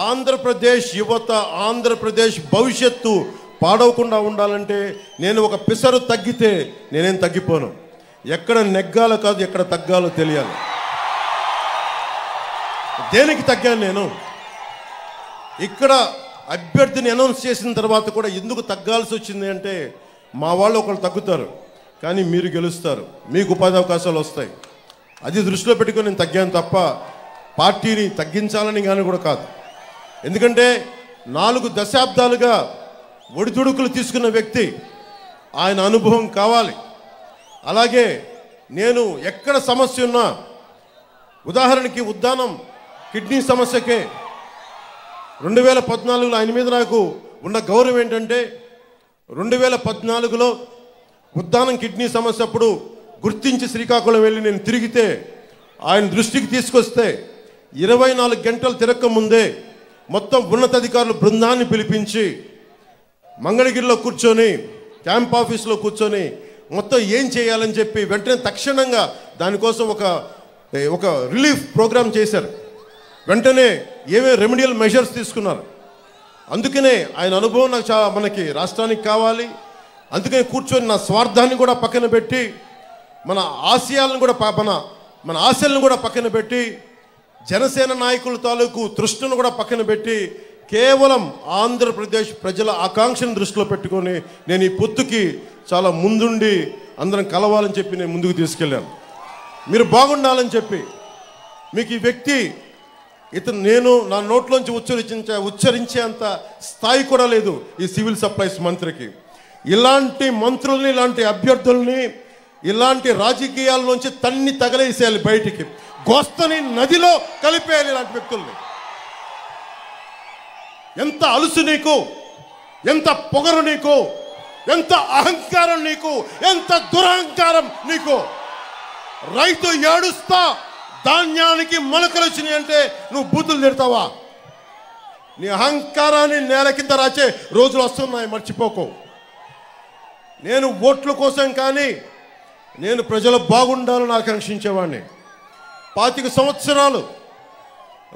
ఆంధ్రప్రదేశ్ యువత, ఆంధ్రప్రదేశ్ భవిష్యత్తు పాడవకుండా ఉండాలంటే నేను ఒక పిసరు తగ్గితే నేనేం తగ్గిపోను. ఎక్కడ నెగ్గాలో కాదు, ఎక్కడ తగ్గాలో తెలియాలి. దేనికి తగ్గాను నేను? ఇక్కడ అభ్యర్థిని అనౌన్స్ చేసిన తర్వాత కూడా ఎందుకు తగ్గాల్సి వచ్చింది అంటే, మా వాళ్ళు ఒకళ్ళు తగ్గుతారు కానీ మీరు గెలుస్తారు, మీకు ఉపాధి అవకాశాలు వస్తాయి. అది దృష్టిలో పెట్టుకొని నేను తగ్గాను తప్ప పార్టీని తగ్గించాలని కానీ కూడా కాదు. ఎందుకంటే 4 దశాబ్దాలుగా ఒడిదుడుకులు తీసుకున్న వ్యక్తి, ఆయన అనుభవం కావాలి. అలాగే నేను ఎక్కడ సమస్య ఉన్నా, ఉదాహరణకి ఉద్దానం కిడ్నీ సమస్యకే 2014లో ఆయన మీద నాకు ఉన్న గౌరవం ఏంటంటే, 2014లో ఉద్దానం కిడ్నీ సమస్య అప్పుడు గుర్తించి శ్రీకాకుళం వెళ్ళి నేను తిరిగితే ఆయన దృష్టికి తీసుకొస్తే 24 గంటలు తిరక్క ముందే మొత్తం ఉన్నతాధికారులు బృందాన్ని పిలిపించి మంగళగిరిలో కూర్చొని, క్యాంప్ ఆఫీస్లో కూర్చొని మొత్తం ఏం చేయాలని చెప్పి వెంటనే తక్షణంగా దానికోసం ఒక రిలీఫ్ ప్రోగ్రామ్ చేశారు. వెంటనే ఏమేమి రెమెడియల్ మెజర్స్ తీసుకున్నారు. అందుకనే ఆయన అనుభవం నాకు మనకి రాష్ట్రానికి కావాలి. అందుకని కూర్చొని నా స్వార్థాన్ని కూడా పక్కన పెట్టి, మన ఆశయాలను కూడా మన ఆశలను కూడా పక్కన పెట్టి, జనసేన నాయకుల తాలూకు తృష్ణను కూడా పక్కన పెట్టి, కేవలం ఆంధ్రప్రదేశ్ ప్రజల ఆకాంక్షను దృష్టిలో పెట్టుకొని నేను ఈ పొత్తుకి చాలా ముందుండి అందరం కలవాలని చెప్పి నేను ముందుకు తీసుకెళ్ళాను. మీరు బాగుండాలని చెప్పి. మీకు ఈ వ్యక్తి నేను నా నోట్లోంచి ఉచ్చరించేంత స్థాయి కూడా లేదు ఈ సివిల్ సప్లైస్ మంత్రికి. ఇలాంటి మంత్రుల్ని, ఇలాంటి అభ్యర్థుల్ని, ఇలాంటి రాజకీయాల్లోంచి తన్ని తగలేసేయాలి బయటికి. గోస్తని నదిలో కలిపేయాలి ఇలాంటి వ్యక్తుల్ని. ఎంత అలుసు నీకు, ఎంత పొగరు నీకు, ఎంత అహంకారం నీకు, ఎంత దురహంకారం నీకు. రైతు ఏడుస్తా ధాన్యానికి మొలకలు వచ్చినాయి అంటే నువ్వు బూతులు తిడతావా? నీ అహంకారాన్ని నేల కింద రాచే రోజులు వస్తున్నాయి, మర్చిపోకు. నేను ఓట్ల కోసం కానీ నేను ప్రజలు బాగుండాలని ఆకాంక్షించేవాడిని. 25 సంవత్సరాలు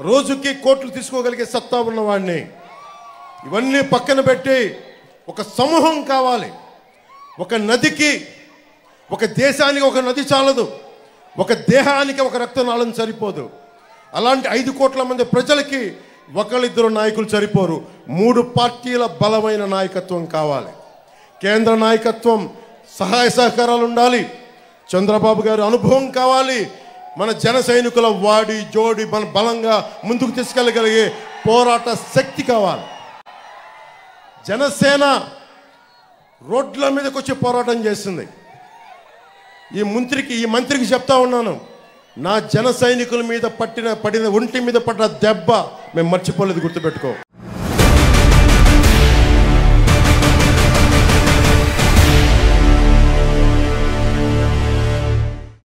రోజుకి కోట్లు తీసుకోగలిగే సత్తా ఉన్నవాడిని. ఇవన్నీ పక్కన పెట్టి ఒక సమూహం కావాలి. ఒక నదికి, ఒక దేశానికి ఒక నది చాలదు, ఒక దేహానికి ఒక రక్తనాళం సరిపోదు. అలాంటి 5 కోట్ల మంది ప్రజలకి ఒకళ్ళిద్దరు నాయకులు సరిపోరు. 3 పార్టీల బలమైన నాయకత్వం కావాలి. కేంద్ర నాయకత్వం సహాయ సహకారాలు ఉండాలి. చంద్రబాబు గారి అనుభవం కావాలి. మన జన సైనికుల వాడి జోడి మన బలంగా ముందుకు తీసుకెళ్ళగలిగే పోరాట శక్తి కావాలి. జనసేన రోడ్ల మీదకి వచ్చి పోరాటం చేసింది. ఈ మంత్రికి చెప్తా ఉన్నాను, నా జన సైనికుల మీద పడిన ఒంటి మీద పడ్డ దెబ్బ మేము మర్చిపోలేదు, గుర్తుపెట్టుకో.